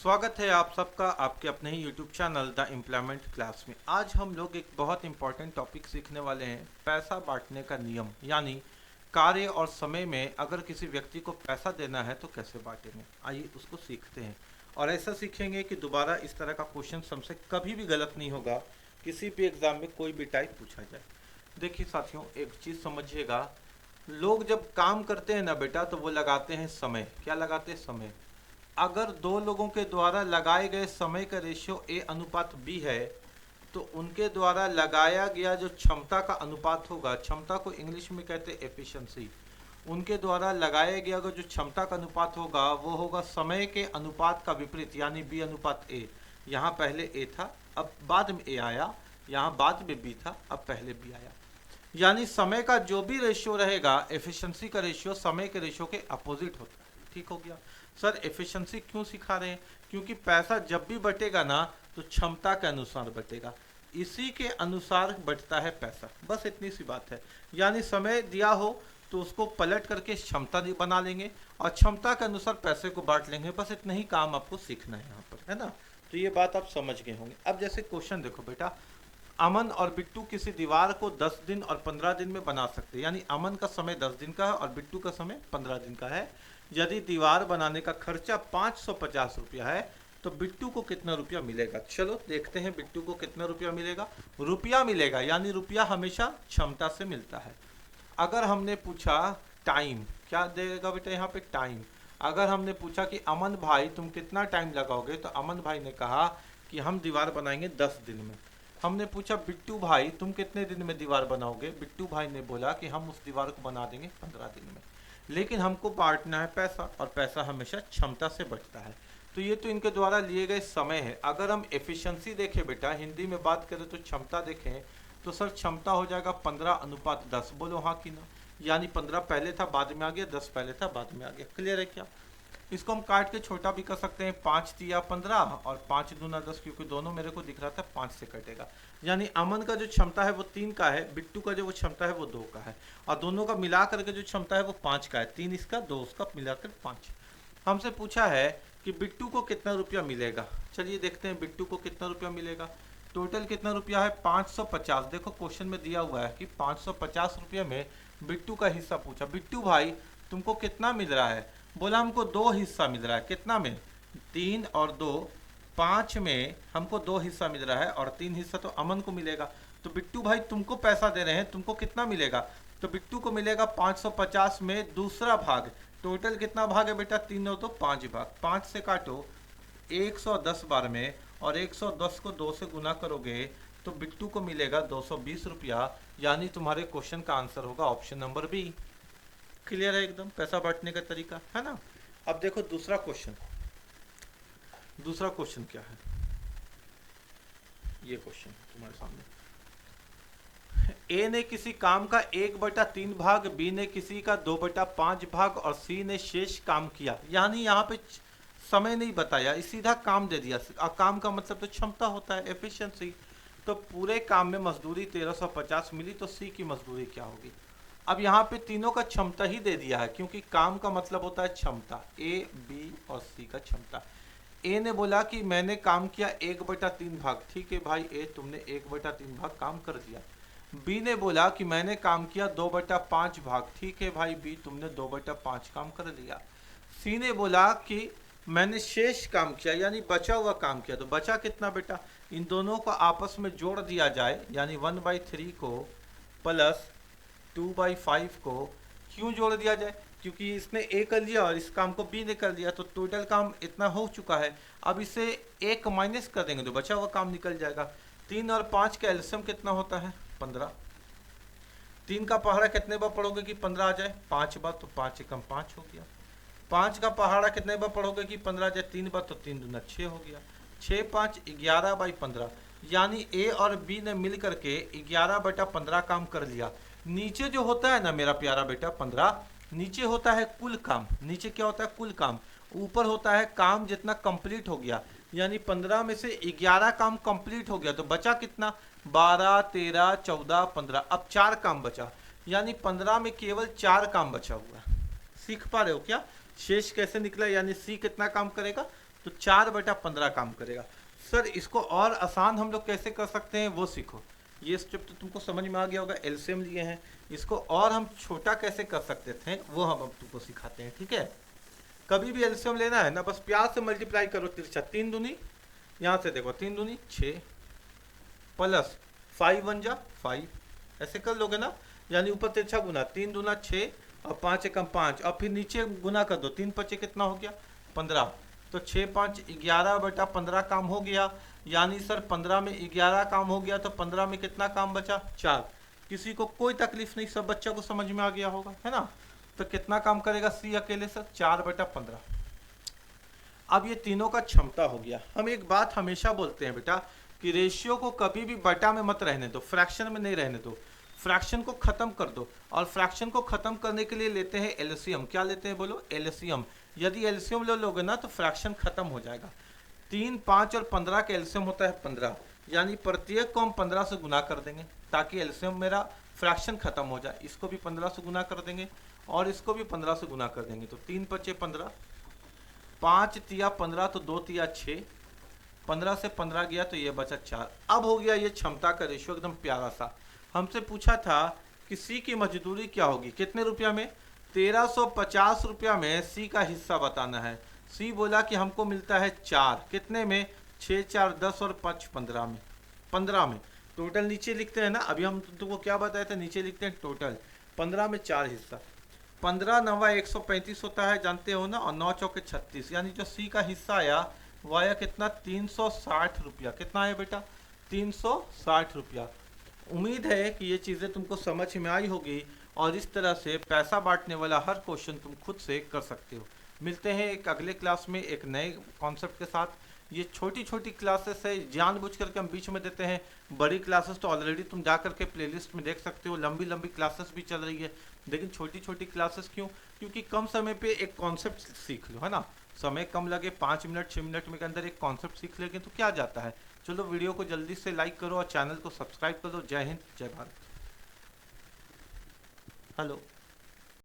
स्वागत है आप सबका आपके अपने ही YouTube channel the employment class में। आज हम लोग एक बहुत इंपॉर्टेंट टॉपिक सीखने वाले हैं, पैसा बांटने का नियम। यानी कार्य और समय में अगर किसी व्यक्ति को पैसा देना है तो कैसे बांटेंगे, आइए उसको सीखते हैं। और ऐसा सीखेंगे कि दोबारा इस तरह का क्वेश्चन हमसे कभी भी गलत नहीं होगा, किसी भी एग्जाम में कोई भी टाइप पूछा जाए। देखिए साथियों, एक चीज़ समझिएगा, लोग जब काम करते हैं ना बेटा तो वो लगाते हैं समय। क्या लगाते हैं? समय। अगर दो लोगों के द्वारा लगाए गए समय का रेशियो ए अनुपात बी है तो उनके द्वारा लगाया गया जो क्षमता का अनुपात होगा, क्षमता को इंग्लिश में कहते हैं एफिशिएंसी, उनके द्वारा लगाया गया जो क्षमता का अनुपात होगा वो होगा समय के अनुपात का विपरीत, यानी बी अनुपात ए। यहाँ पहले ए था, अब बाद में ए आया, यहाँ बाद में बी था, अब पहले बी आया। यानी समय का जो भी रेशियो रहेगा, एफिशिएंसी का रेशियो समय के रेशियो के अपोजिट होता है। ठीक हो गया। सर एफिशिएंसी क्यों सिखा रहे हैं? क्योंकि पैसा जब भी बटेगा ना तो क्षमता के अनुसार बटेगा, इसी के अनुसार बटता है पैसा। बस इतनी सी बात है। यानी समय दिया हो तो उसको पलट करके क्षमता बना लेंगे और क्षमता के अनुसार पैसे को बांट लेंगे। बस इतना ही काम आपको सीखना है यहाँ पर, है ना। तो ये बात आप समझ गए होंगे। अब जैसे क्वेश्चन देखो बेटा, अमन और बिट्टू किसी दीवार को 10 दिन और 15 दिन में बना सकते हैं। यानी अमन का समय 10 दिन का है और बिट्टू का समय 15 दिन का है। यदि दीवार बनाने का खर्चा 550 रुपया है तो बिट्टू को कितना रुपया मिलेगा? चलो देखते हैं बिट्टू को कितना रुपया मिलेगा। रुपया मिलेगा, यानी रुपया हमेशा क्षमता से मिलता है। अगर हमने पूछा टाइम, क्या देगा बेटा यहाँ पे? टाइम। अगर हमने पूछा कि अमन भाई तुम कितना टाइम लगाओगे तो अमन भाई ने कहा कि हम दीवार बनाएंगे 10 दिन में। हमने पूछा बिट्टू भाई तुम कितने दिन में दीवार बनाओगे? बिट्टू भाई ने बोला कि हम उस दीवार को बना देंगे 15 दिन में। लेकिन हमको बांटना है पैसा, और पैसा हमेशा क्षमता से बचता है। तो ये तो इनके द्वारा लिए गए समय है। अगर हम एफिशिएंसी देखें बेटा, हिंदी में बात करें तो क्षमता देखें तो सर क्षमता हो जाएगा 15:10। बोलो हाँ कि ना? यानी 15 पहले था बाद में आ गया, 10 पहले था बाद में आ गया। क्लियर है क्या? इसको हम काट के छोटा भी कर सकते हैं, 5 तिया 15 और 5 दूना 10, क्योंकि दोनों मेरे को दिख रहा था 5 से कटेगा। यानी अमन का जो क्षमता है वो 3 का है, बिट्टू का जो वो क्षमता है वो 2 का है, और दोनों का मिला करके जो क्षमता है वो 5 का है। 3 इसका, 2 उसका, मिलाकर 5। हमसे पूछा है कि बिट्टू को कितना रुपया मिलेगा। चलिए देखते हैं बिट्टू को कितना रुपया मिलेगा। टोटल कितना रुपया है? 550। देखो क्वेश्चन में दिया हुआ है कि 550 रुपये में बिट्टू का हिस्सा पूछा। बिट्टू भाई तुमको कितना मिल रहा है? बोला हमको 2 हिस्सा मिल रहा है। कितना में? 3 और 2, 5 में हमको 2 हिस्सा मिल रहा है और 3 हिस्सा तो अमन को मिलेगा। तो बिट्टू भाई तुमको पैसा दे रहे हैं, तुमको कितना मिलेगा? तो बिट्टू को मिलेगा 550 में दूसरा भाग। टोटल कितना भाग है बेटा? 3 और 2 5 भाग। 5 से काटो 110 बार में, और 110 को 2 से गुना करोगे तो बिट्टू को मिलेगा 220 रुपया। यानी तुम्हारे क्वेश्चन का आंसर होगा ऑप्शन नंबर बी। क्लियर है एकदम पैसा बांटने का तरीका, है ना। अब देखो दूसरा क्वेश्चन। दूसरा क्वेश्चन क्या है? ये क्वेश्चन तुम्हारे सामने। ए ने किसी काम का 1/3 भाग, बी ने किसी का 2/5 भाग और सी ने शेष काम किया। यानी यहाँ पे समय नहीं बताया, सीधा काम दे दिया। काम का मतलब तो क्षमता होता है, एफिशिएंसी। तो पूरे काम में मजदूरी 1350 मिली, तो सी की मजदूरी क्या होगी? अब यहाँ पे तीनों का क्षमता ही दे दिया है, क्योंकि काम का मतलब होता है क्षमता। ए, बी और सी का क्षमता। ए ने बोला कि मैंने काम किया 1/3 भाग। ठीक है भाई ए, तुमने 1/3 भाग काम कर दिया। बी ने बोला कि मैंने काम किया 2/5 भाग। ठीक है भाई बी, तुमने 2/5 काम कर लिया। सी ने बोला कि मैंने शेष काम किया, यानी बचा हुआ काम किया। तो बचा कितना बेटा? इन दोनों को आपस में जोड़ दिया जाए, यानी 1/3 को प्लस 2/5 को क्यों जोड़ दिया जाए? क्योंकि इसने ए कर लिया और इस काम को बी ने कर लिया, तो टोटल काम इतना हो चुका है। अब इसे 1 माइनस कर देंगे तो बचा हुआ काम निकल जाएगा। 3 और 5 का एलसीएम कितना होता है? 15। 3 का पहाड़ा कितने बार पढ़ोगे कि 15 आ जाए? 5 बार, तो 5 एकम 5 हो गया। 5 का पहाड़ा कितने बार पढ़ोगे कि 15 आ जाए? 3 बार, तो 3 दूना 6 हो गया। 6 5 11/15। यानी ए और बी ने मिल करके 11/15 काम कर लिया। नीचे जो होता है ना मेरा प्यारा बेटा 15, नीचे होता है कुल काम। नीचे क्या होता है? कुल काम। ऊपर होता है काम जितना कंप्लीट हो गया। यानी 15 में से 11 काम कंप्लीट हो गया, तो बचा कितना? 12 13 14 15। अब 4 काम बचा, यानी 15 में केवल 4 काम बचा हुआ। सीख पा रहे हो क्या? शेष कैसे निकला? यानी सी कितना काम करेगा? तो 4/15 काम करेगा। सर इसको और आसान हम लोग कैसे कर सकते हैं वो सीखो। ये स्टेप तो तुमको समझ में आ गया होगा, एलसीएम लिए हैं, इसको और हम छोटा कैसे कर सकते थे वो हम अब तुमको सिखाते हैं, ठीक है। कभी भी एलसीएम लेना है ना, बस प्यार से मल्टीप्लाई करो तिरछा, 3 दूनी, यहाँ से देखो 3 दूनी 6 प्लस 5 1 जा 5, ऐसे कर लोगे ना, यानी ऊपर तिरछा गुना, 3 दूना 6 और 5 एकम 5, और फिर नीचे गुना कर दो, 3 5 कितना हो गया 15, तो 6 5 11/15 काम हो गया। यानी सर 15 में 11 काम हो गया, तो 15 में कितना काम बचा 4। किसी को कोई तकलीफ नहीं, सब बच्चा को समझ में आ गया होगा, है ना। तो कितना काम करेगा सी अकेले सर 4/15। अब ये तीनों का क्षमता हो गया। हम एक बात हमेशा बोलते हैं बेटा कि रेशियो को कभी भी बटा में मत रहने दो, फ्रैक्शन में नहीं रहने दो, फ्रैक्शन को खत्म कर दो। और फ्रैक्शन को खत्म करने के लिए लेते हैं एलसीएम। क्या लेते हैं बोलो, एलसीएम। यदि एलसीएम ले लोगे ना तो फ्रैक्शन खत्म हो जाएगा। 3 5 और 15 का एलसीएम होता है 15, यानी प्रत्येक को हम 15 से गुना कर देंगे ताकि एलसीएम मेरा फ्रैक्शन खत्म हो जाए। इसको भी 15 से गुना कर देंगे और इसको भी 15 से गुना कर देंगे, तो 3 5 15, 5 तिया 15, तो 2 तिया 6, 15 से 15 गया तो ये बचा 4। अब हो गया ये क्षमता का रेशियो एकदम प्यारा सा। हमसे पूछा था कि सी की मजदूरी क्या होगी, कितने रुपया में, 1350 रुपया में सी का हिस्सा बताना है। सी बोला कि हमको मिलता है 4, कितने में, 6 4 10 और 5 15 में, 15 में। टोटल नीचे लिखते हैं ना, अभी हम तुमको क्या बताए थे, नीचे लिखते हैं टोटल। 15 में 4 हिस्सा, 15 9 135 होता है जानते हो ना, और 9 चौके 36, यानी जो सी का हिस्सा आया वो आया कितना 360 रुपया। कितना आया बेटा 360 रुपया। उम्मीद है कि ये चीज़ें तुमको समझ में आई होगी और इस तरह से पैसा बांटने वाला हर क्वेश्चन तुम खुद से कर सकते हो। मिलते हैं एक अगले क्लास में एक नए कॉन्सेप्ट के साथ। ये छोटी छोटी क्लासेस है, जानबूझ करके हम बीच में देते हैं। बड़ी क्लासेस तो ऑलरेडी तुम जा करके प्लेलिस्ट में देख सकते हो, लंबी लंबी क्लासेस भी चल रही है, लेकिन छोटी छोटी क्लासेस क्यों, क्योंकि कम समय पे एक कॉन्सेप्ट सीख लो, है ना। समय कम लगे, 5 मिनट 6 मिनट में के अंदर एक कॉन्सेप्ट सीख लेंगे तो क्या जाता है। चलो वीडियो को जल्दी से लाइक करो और चैनल को सब्सक्राइब कर दो। जय हिंद जय भारत। हेलो।